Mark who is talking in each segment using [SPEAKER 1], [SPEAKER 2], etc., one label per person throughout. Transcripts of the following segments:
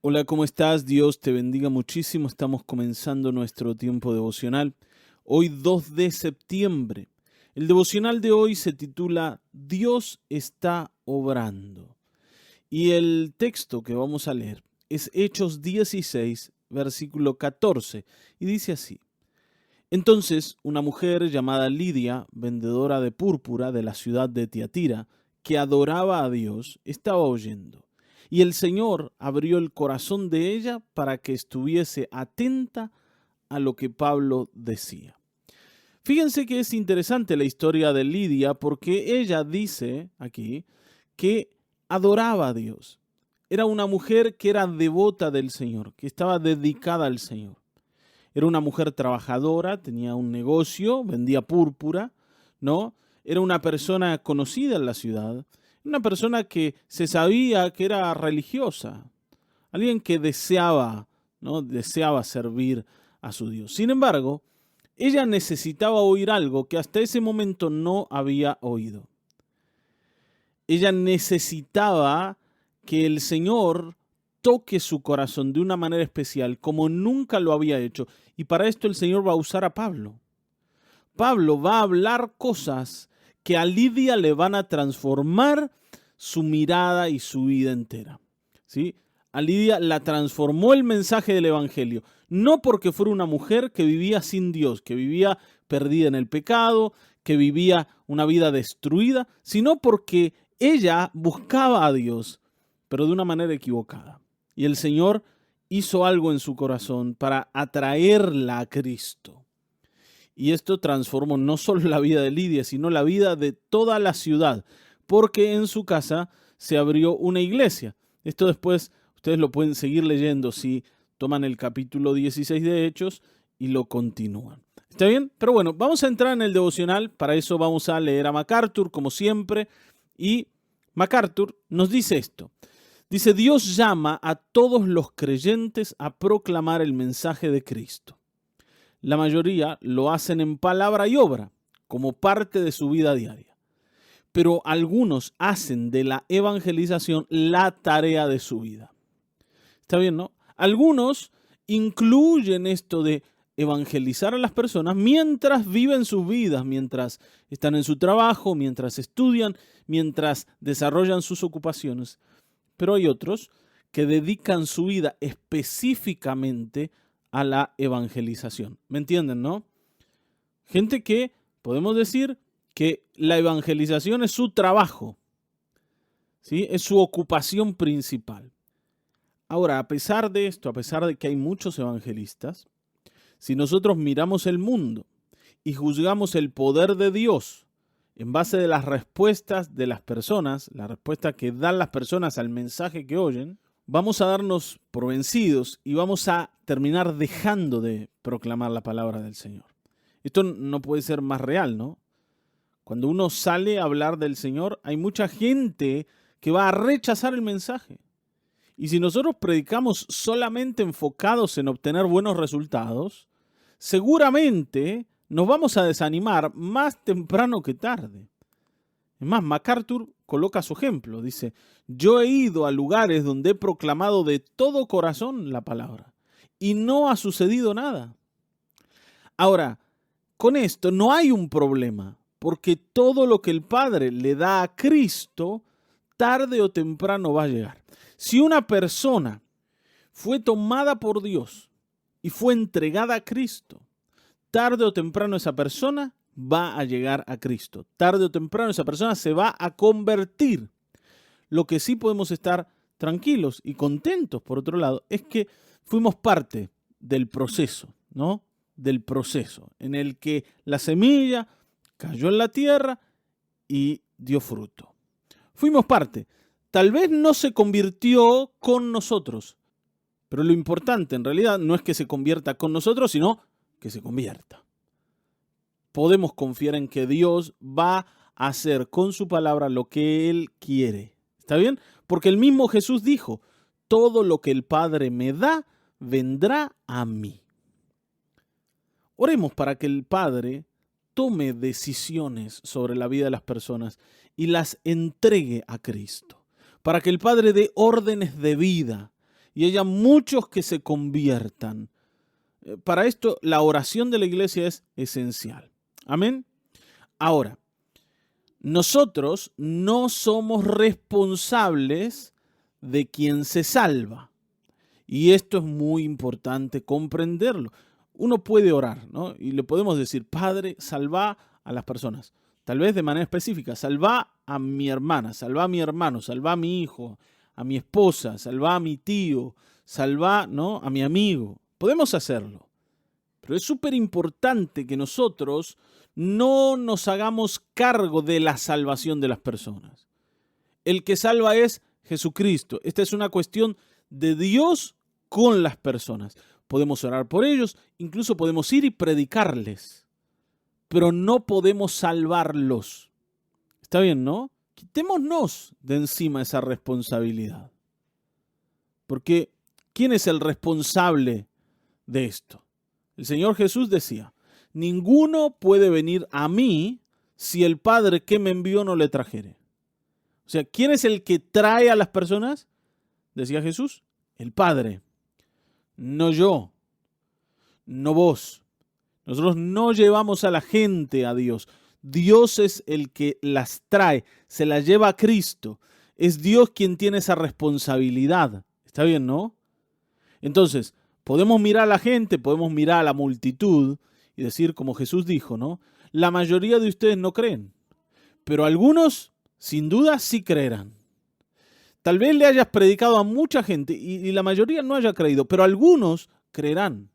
[SPEAKER 1] Hola, ¿cómo estás? Dios te bendiga muchísimo. Estamos comenzando nuestro tiempo devocional. Hoy 2 de septiembre. El devocional de hoy se titula Dios está obrando. Y el texto que vamos a leer es Hechos 16, versículo 14. Y dice así. Entonces, una mujer llamada Lidia, vendedora de púrpura de la ciudad de Tiatira, que adoraba a Dios, estaba oyendo. Y el Señor abrió el corazón de ella para que estuviese atenta a lo que Pablo decía. Fíjense que es interesante la historia de Lidia porque ella dice aquí que adoraba a Dios. Era una mujer que era devota del Señor, que estaba dedicada al Señor. Era una mujer trabajadora, tenía un negocio, vendía púrpura, ¿no? Era una persona conocida en la ciudad, una persona que se sabía que era religiosa, alguien que deseaba, ¿no? Deseaba servir a su Dios. Sin embargo, ella necesitaba oír algo que hasta ese momento no había oído. Ella necesitaba que el Señor toque su corazón de una manera especial, como nunca lo había hecho. Y para esto el Señor va a usar a Pablo. Pablo va a hablar cosas que a Lidia le van a transformar su mirada y su vida entera. ¿Sí? A Lidia la transformó el mensaje del Evangelio, no porque fuera una mujer que vivía sin Dios, que vivía perdida en el pecado, que vivía una vida destruida, sino porque ella buscaba a Dios, pero de una manera equivocada. Y el Señor hizo algo en su corazón para atraerla a Cristo. Y esto transformó no solo la vida de Lidia, sino la vida de toda la ciudad, porque en su casa se abrió una iglesia. Esto después ustedes lo pueden seguir leyendo si toman el capítulo 16 de Hechos y lo continúan. ¿Está bien? Pero bueno, vamos a entrar en el devocional. Para eso vamos a leer a MacArthur, como siempre. Y MacArthur nos dice esto. Dice, Dios llama a todos los creyentes a proclamar el mensaje de Cristo. La mayoría lo hacen en palabra y obra, como parte de su vida diaria. Pero algunos hacen de la evangelización la tarea de su vida. ¿Está bien, no? Algunos incluyen esto de evangelizar a las personas mientras viven sus vidas, mientras están en su trabajo, mientras estudian, mientras desarrollan sus ocupaciones. Pero hay otros que dedican su vida específicamente a la evangelización. ¿Me entienden, no? Gente que podemos decir que la evangelización es su trabajo, ¿sí? Es su ocupación principal. Ahora, a pesar de esto, a pesar de que hay muchos evangelistas, si nosotros miramos el mundo y juzgamos el poder de Dios en base de las respuestas de las personas, la respuesta que dan las personas al mensaje que oyen, vamos a darnos por vencidos y vamos a terminar dejando de proclamar la palabra del Señor. Esto no puede ser más real, ¿no? Cuando uno sale a hablar del Señor, hay mucha gente que va a rechazar el mensaje. Y si nosotros predicamos solamente enfocados en obtener buenos resultados, seguramente nos vamos a desanimar más temprano que tarde. Es más, MacArthur coloca su ejemplo. Dice, yo he ido a lugares donde he proclamado de todo corazón la palabra y no ha sucedido nada. Ahora, con esto no hay un problema, porque todo lo que el Padre le da a Cristo, tarde o temprano va a llegar. Si una persona fue tomada por Dios y fue entregada a Cristo, tarde o temprano esa persona va a llegar a Cristo. Tarde o temprano esa persona se va a convertir. Lo que sí podemos estar tranquilos y contentos, por otro lado, es que fuimos parte del proceso, ¿no? Del proceso en el que la semilla cayó en la tierra y dio fruto. Fuimos parte. Tal vez no se convirtió con nosotros, pero lo importante en realidad no es que se convierta con nosotros, sino que se convierta. Podemos confiar en que Dios va a hacer con su palabra lo que Él quiere. ¿Está bien? Porque el mismo Jesús dijo, todo lo que el Padre me da, vendrá a mí. Oremos para que el Padre tome decisiones sobre la vida de las personas y las entregue a Cristo. Para que el Padre dé órdenes de vida y haya muchos que se conviertan. Para esto, la oración de la iglesia es esencial. Amén. Ahora, nosotros no somos responsables de quien se salva. Y esto es muy importante comprenderlo. Uno puede orar, ¿no? Y le podemos decir, Padre, salva a las personas. Tal vez de manera específica, salva a mi hermana, salva a mi hermano, salva a mi hijo, a mi esposa, salva a mi tío, salva, ¿no?, a mi amigo. Podemos hacerlo. Pero es súper importante que nosotros no nos hagamos cargo de la salvación de las personas. El que salva es Jesucristo. Esta es una cuestión de Dios con las personas. Podemos orar por ellos, incluso podemos ir y predicarles, pero no podemos salvarlos. ¿Está bien, no? Quitémonos de encima esa responsabilidad. Porque, ¿quién es el responsable de esto? El Señor Jesús decía, ninguno puede venir a mí si el Padre que me envió no le trajere. O sea, ¿quién es el que trae a las personas? Decía Jesús, el Padre. No yo, no vos. Nosotros no llevamos a la gente a Dios. Dios es el que las trae, se las lleva a Cristo. Es Dios quien tiene esa responsabilidad. ¿Está bien, no? Entonces, podemos mirar a la gente, podemos mirar a la multitud y decir, como Jesús dijo, ¿no? La mayoría de ustedes no creen, pero algunos, sin duda, sí creerán. Tal vez le hayas predicado a mucha gente y la mayoría no haya creído, pero algunos creerán.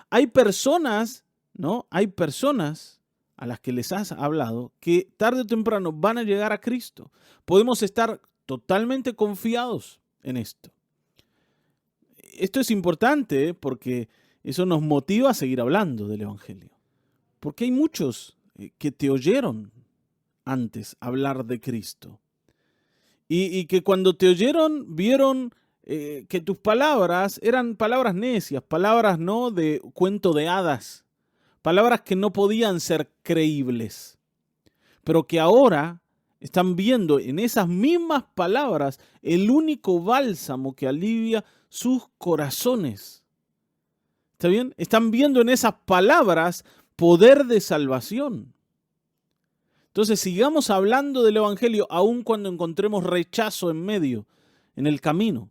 [SPEAKER 1] Hay personas, ¿no? Hay personas a las que les has hablado que tarde o temprano van a llegar a Cristo. Podemos estar totalmente confiados en esto. Esto es importante porque eso nos motiva a seguir hablando del Evangelio. Porque hay muchos que te oyeron antes hablar de Cristo. Y que cuando te oyeron, vieron que tus palabras eran palabras necias, palabras no de cuento de hadas, palabras que no podían ser creíbles, pero que ahora están viendo en esas mismas palabras el único bálsamo que alivia sus corazones. ¿Está bien? Están viendo en esas palabras poder de salvación. Entonces sigamos hablando del Evangelio aun cuando encontremos rechazo en medio, en el camino.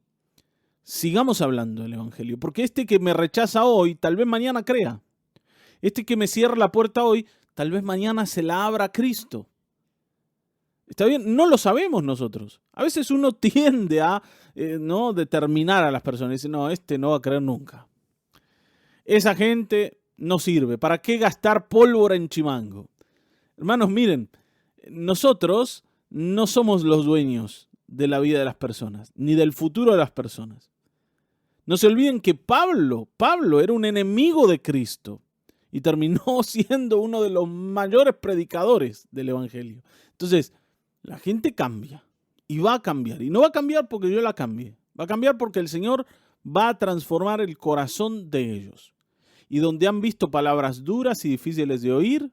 [SPEAKER 1] Sigamos hablando del Evangelio, porque este que me rechaza hoy, tal vez mañana crea. Este que me cierra la puerta hoy, tal vez mañana se la abra a Cristo. ¿Está bien? No lo sabemos nosotros. A veces uno tiende a no determinar a las personas. Dice, no, este no va a creer nunca. Esa gente no sirve. ¿Para qué gastar pólvora en chimango? Hermanos, miren, nosotros no somos los dueños de la vida de las personas, ni del futuro de las personas. No se olviden que Pablo era un enemigo de Cristo y terminó siendo uno de los mayores predicadores del Evangelio. Entonces, la gente cambia y va a cambiar. Y no va a cambiar porque yo la cambie. Va a cambiar porque el Señor va a transformar el corazón de ellos. Y donde han visto palabras duras y difíciles de oír,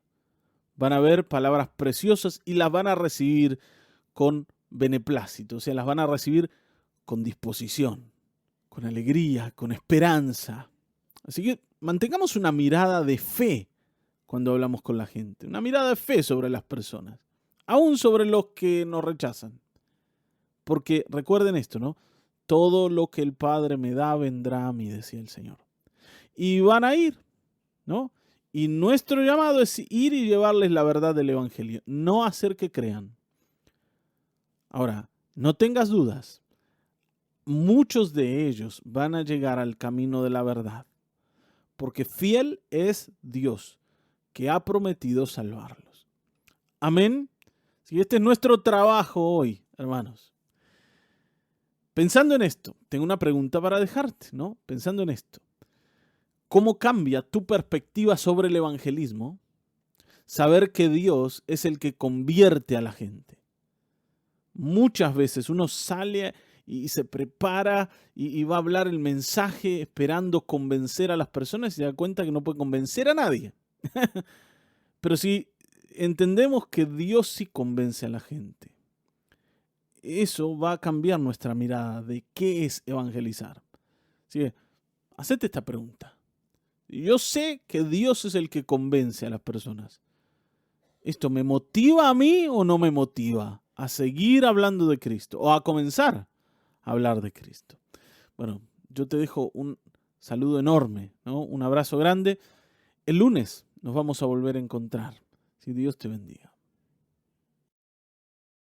[SPEAKER 1] van a ver palabras preciosas y las van a recibir con beneplácito, o sea, las van a recibir con disposición, con alegría, con esperanza. Así que mantengamos una mirada de fe cuando hablamos con la gente, una mirada de fe sobre las personas, aún sobre los que nos rechazan. Porque recuerden esto, ¿no? Todo lo que el Padre me da vendrá a mí, decía el Señor. Y van a ir, ¿no? Y nuestro llamado es ir y llevarles la verdad del Evangelio, no hacer que crean. Ahora, no tengas dudas, muchos de ellos van a llegar al camino de la verdad, porque fiel es Dios, que ha prometido salvarlos. Amén. Si este es nuestro trabajo hoy, hermanos. Pensando en esto, tengo una pregunta para dejarte, ¿no? Pensando en esto. ¿Cómo cambia tu perspectiva sobre el evangelismo? Saber que Dios es el que convierte a la gente. Muchas veces uno sale y se prepara y va a hablar el mensaje esperando convencer a las personas y se da cuenta que no puede convencer a nadie. Pero si entendemos que Dios sí convence a la gente, eso va a cambiar nuestra mirada de qué es evangelizar. Así que, hacete esta pregunta. Yo sé que Dios es el que convence a las personas. ¿Esto me motiva a mí o no me motiva a seguir hablando de Cristo o a comenzar a hablar de Cristo? Bueno, yo te dejo un saludo enorme, ¿no? Un abrazo grande. El lunes nos vamos a volver a encontrar. Si Dios te bendiga.